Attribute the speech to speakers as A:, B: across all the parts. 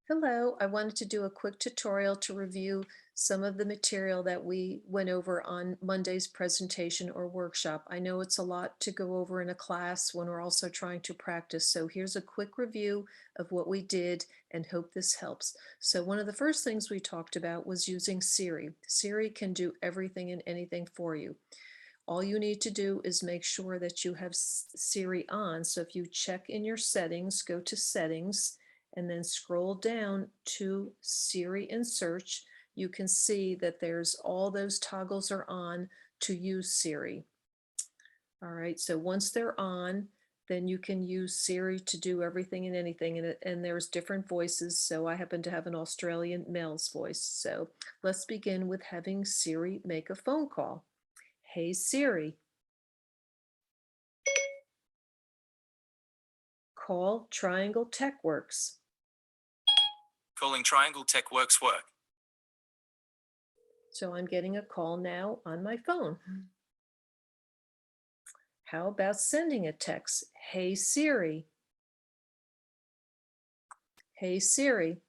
A: Hello, I wanted to do a quick tutorial to review some of the material that we went over on Monday's presentation or workshop. I know it's a lot to go over in a class when we're also trying to practice. So here's a quick review of what we did and hope this helps. So one of the first things we talked about was using Siri. Siri can do everything and anything for you. All you need to do is make sure that you have Siri on. So if you check in your settings, go to settings, and then scroll down to Siri and search, you can see that there's all those toggles are on to use Siri. All right, so once they're on, then you can use Siri to do everything and anything, and there's different voices. So I happen to have an Australian male's voice. So let's begin with having Siri make a phone call. Hey Siri, call Triangle TechWorks.
B: Calling Triangle Tech Works work.
A: So I'm getting a call now on my phone. How about sending a text? Hey Siri. Hey Siri.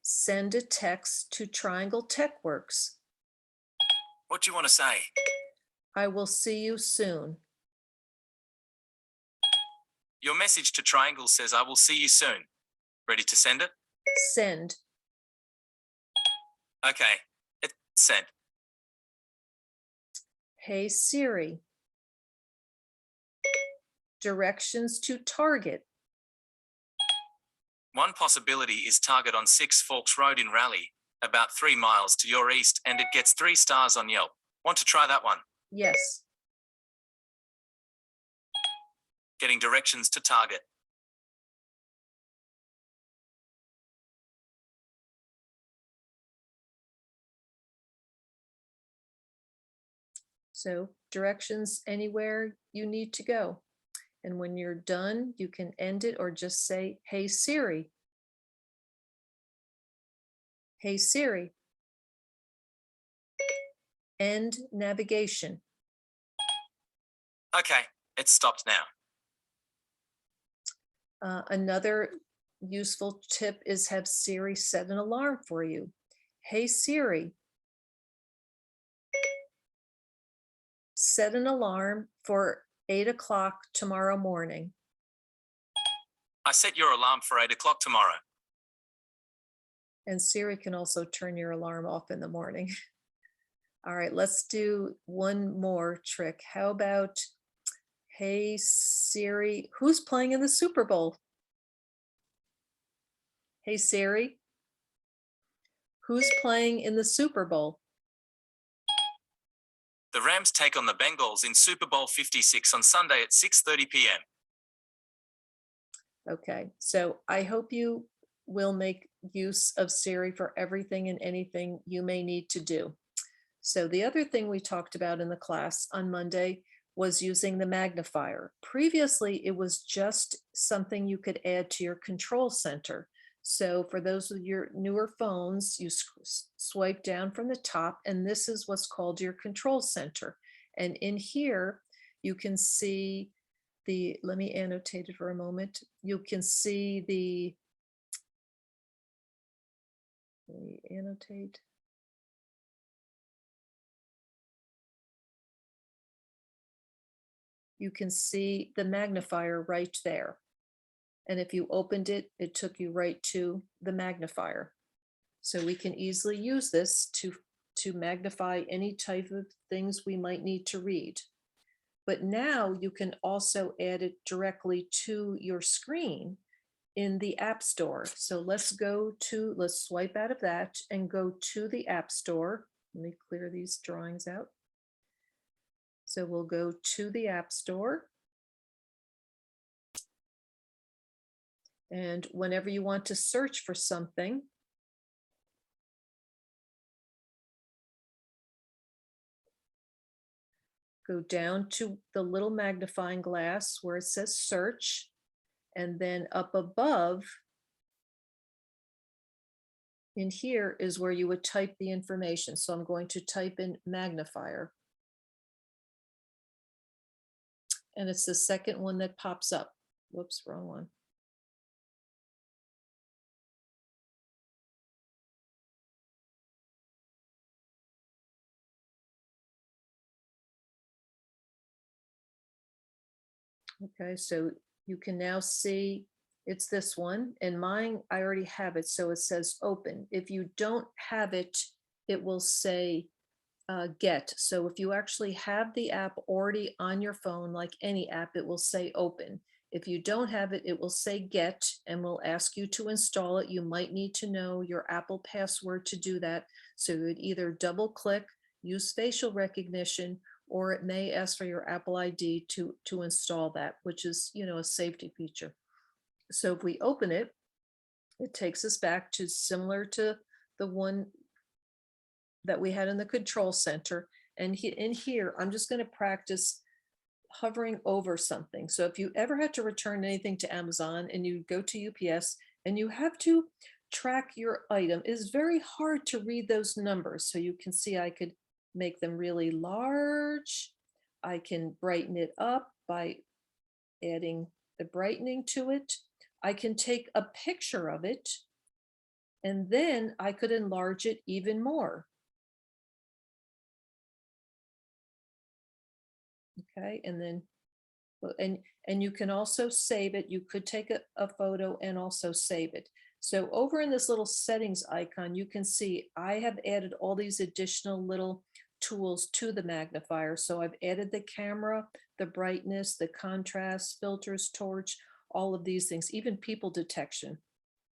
A: Send a text to Triangle TechWorks.
B: What do you want to say?
A: I will see you soon.
B: Your message to Triangle says I will see you soon. Ready to send it?
A: Send.
B: Okay, it's sent.
A: Hey Siri. Directions to Target.
B: One possibility is Target on 6 Forks Road in Raleigh, about 3 miles to your east, and it gets 3 stars on Yelp. Want to try that one?
A: Yes.
B: Getting directions to Target.
A: So directions anywhere you need to go. And when you're done, you can end it or just say, Hey Siri. Hey Siri. End navigation.
B: Okay, it's stopped now.
A: Another useful tip is have Siri set an alarm for you. Hey Siri, set an alarm for 8 o'clock tomorrow morning.
B: I set your alarm for 8 o'clock tomorrow.
A: And Siri can also turn your alarm off in the morning. All right, let's do one more trick. How about, hey Siri, who's playing in the Super Bowl? Hey Siri, who's playing in the Super Bowl?
B: The Rams take on the Bengals in Super Bowl 56 on Sunday at 6:30 p.m.
A: Okay, so I hope you will make use of Siri for everything and anything you may need to do. So the other thing we talked about in the class on Monday was using the magnifier. Previously, it was just something you could add to your control center. So for those of your newer phones, you swipe down from the top, and this is what's called your control center. And in here, you can see let me annotate it for a moment. You can see let me annotate. You can see the magnifier right there. And if you opened it, it took you right to the magnifier. So we can easily use this to magnify any type of things we might need to read. But now you can also add it directly to your screen in the App Store. So let's swipe out of that and go to the App Store. Let me clear these drawings out. So we'll go to the App Store. And whenever you want to search for something, go down to the little magnifying glass where it says search, and then up above in here is where you would type the information. So I'm going to type in magnifier. And it's the second one that pops up. Whoops, wrong one. Okay, so you can now see it's this one, and mine, I already have it, so it says open. If you don't have it, it will say get. So if you actually have the app already on your phone, like any app, it will say open. If you don't have it, it will say get and will ask you to install it. You might need to know your Apple password to do that. So you would either double click, use facial recognition, or it may ask for your Apple ID to install that, which is, a safety feature. So if we open it, it takes us back to similar to the one that we had in the control center. And in here, I'm just going to practice hovering over something. So if you ever had to return anything to Amazon and you go to UPS and you have to track your item, it is very hard to read those numbers. So you can see I could make them really large. I can brighten it up by adding the brightening to it. I can take a picture of it and then I could enlarge it even more. Okay, and then, and you can also save it. You could take a photo and also save it. So over in this little settings icon, you can see I have added all these additional little tools to the magnifier. So I've added the camera, the brightness, the contrast, filters, torch, all of these things, even people detection.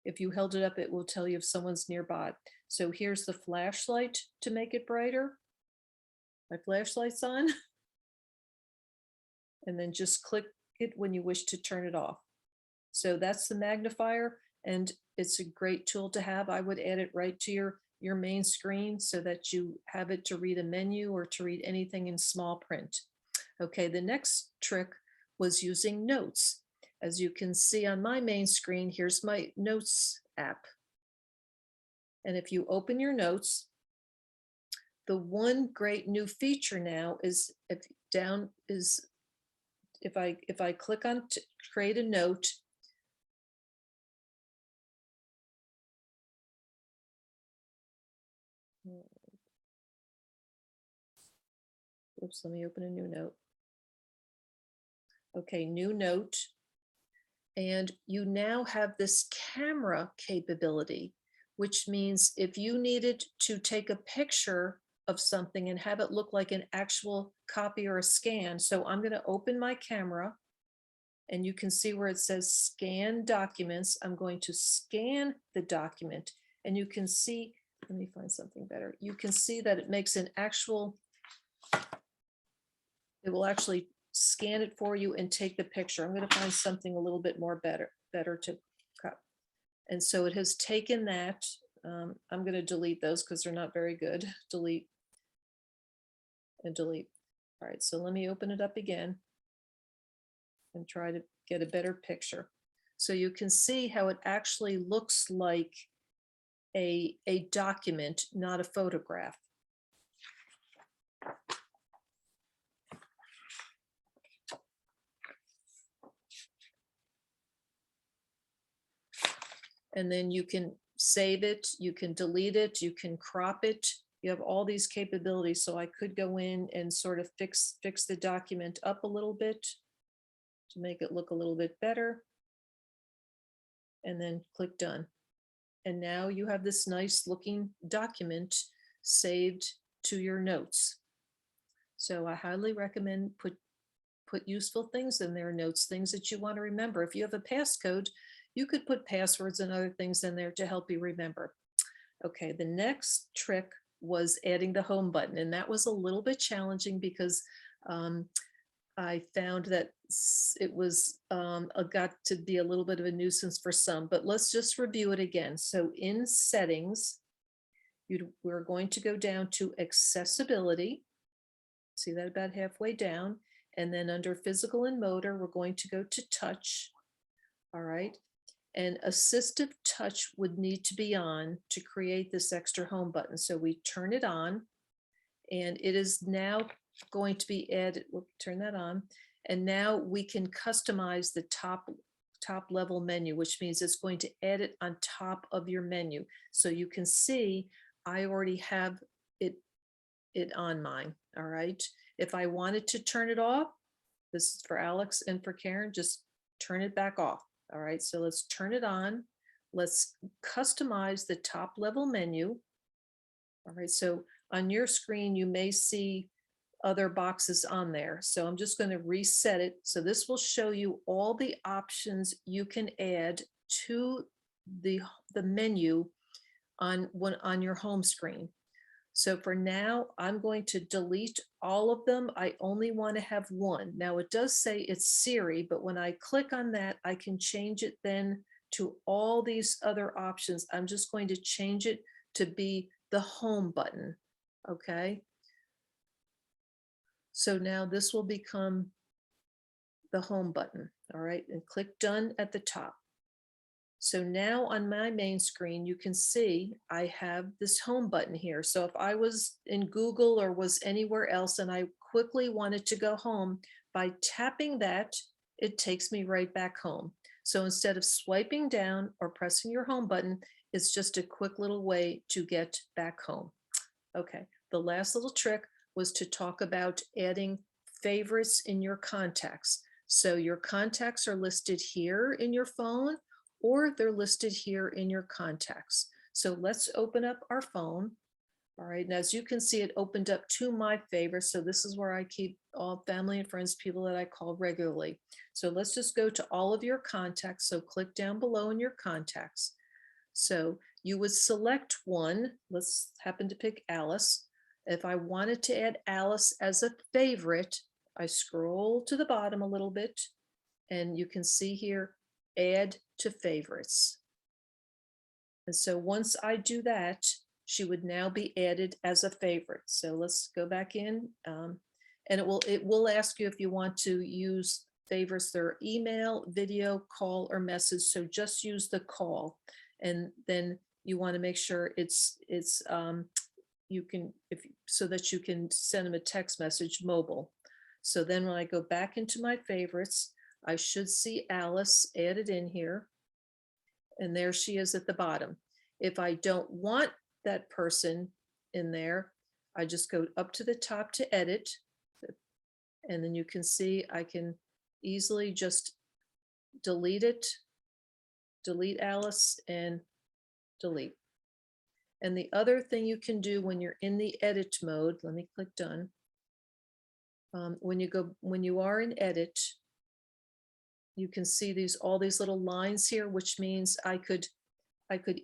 A: If you held it up, it will tell you if someone's nearby. So here's the flashlight to make it brighter. My flashlight's on. And then just click it when you wish to turn it off. So that's the magnifier, and it's a great tool to have. I would add it right to your main screen so that you have it to read a menu or to read anything in small print. Okay, the next trick was using notes. As you can see on my main screen, here's my notes app. And if you open your notes, the one great new feature now is if I click on to create a note, oops, let me open a new note. Okay, new note. And you now have this camera capability, which means if you needed to take a picture of something and have it look like an actual copy or a scan. So I'm going to open my camera and you can see where it says scan documents. I'm going to scan the document and you can see, let me find something better. You can see that it makes an actual, it will actually scan it for you and take the picture. I'm going to find something a little bit more better to cut. And so it has taken that. I'm going to delete those because they're not very good. Delete and delete. All right, so let me open it up again and try to get a better picture. So you can see how it actually looks like a document, not a photograph. And then you can save it, you can delete it, you can crop it. You have all these capabilities. So I could go in and sort of fix the document up a little bit to make it look a little bit better. And then click done. And now you have this nice looking document saved to your notes. So I highly recommend put useful things in there, notes, things that you want to remember. If you have a passcode, you could put passwords and other things in there to help you remember. Okay, the next trick was adding the home button, and that was a little bit challenging because I found that it was got to be a little bit of a nuisance for some, but let's just review it again. So in settings, we're going to go down to accessibility. See that about halfway down. And then under physical and motor, we're going to go to touch. All right. And assistive touch would need to be on to create this extra home button. So we turn it on and it is now going to be added. We'll turn that on. And now we can customize the top level menu, which means it's going to add it on top of your menu. So you can see I already have it on mine. All right. If I wanted to turn it off, This is for Alex and for Karen. Just turn it back off. All right, so let's turn it on. Let's customize the top level menu. All right, so on your screen, you may see other boxes on there. So I'm just going to reset it. So this will show you all the options you can add to the menu on your home screen. So for now, I'm going to delete all of them. I only want to have one. Now it does say it's Siri, but when I click on that, I can change it then to all these other options. I'm just going to change it to be the home button. Okay. So now this will become the home button. All right. And click done at the top. So now on my main screen, you can see I have this home button here. So if I was in Google or was anywhere else and I quickly wanted to go home, by tapping that, it takes me right back home. So instead of swiping down or pressing your home button, it's just a quick little way to get back home. Okay, the last little trick was to talk about adding favorites in your contacts. So your contacts are listed here in your phone, or they're listed here in your contacts. So let's open up our phone. All right, and as you can see, it opened up to my favorites. So this is where I keep all family and friends, people that I call regularly. So let's just go to all of your contacts. So click down below in your contacts. So you would select one. Let's happen to pick Alice. If I wanted to add Alice as a favorite, I scroll to the bottom a little bit and you can see here, add to favorites. And so once I do that, she would now be added as a favorite. So let's go back in and it will ask you if you want to use favorites. Their email, video, call, or message. So just use the call. And then you want to make sure you can, so that you can send them a text message mobile. So then when I go back into my favorites, I should see Alice added in here. And there she is at the bottom. If I don't want that person in there, I just go up to the top to edit. And then you can see I can easily just delete it, delete Alice, and delete. And the other thing you can do when you're in the edit mode, let me click done. When you are in edit, you can see all these little lines here, which means I could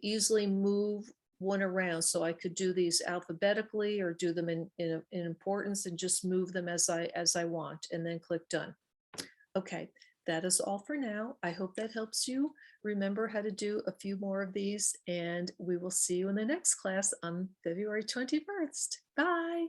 A: easily move one around. So I could do these alphabetically or do them in importance and just move them as I want, and then click done. Okay, that is all for now. I hope that helps you remember how to do a few more of these, and we will see you in the next class on February 21st. Bye.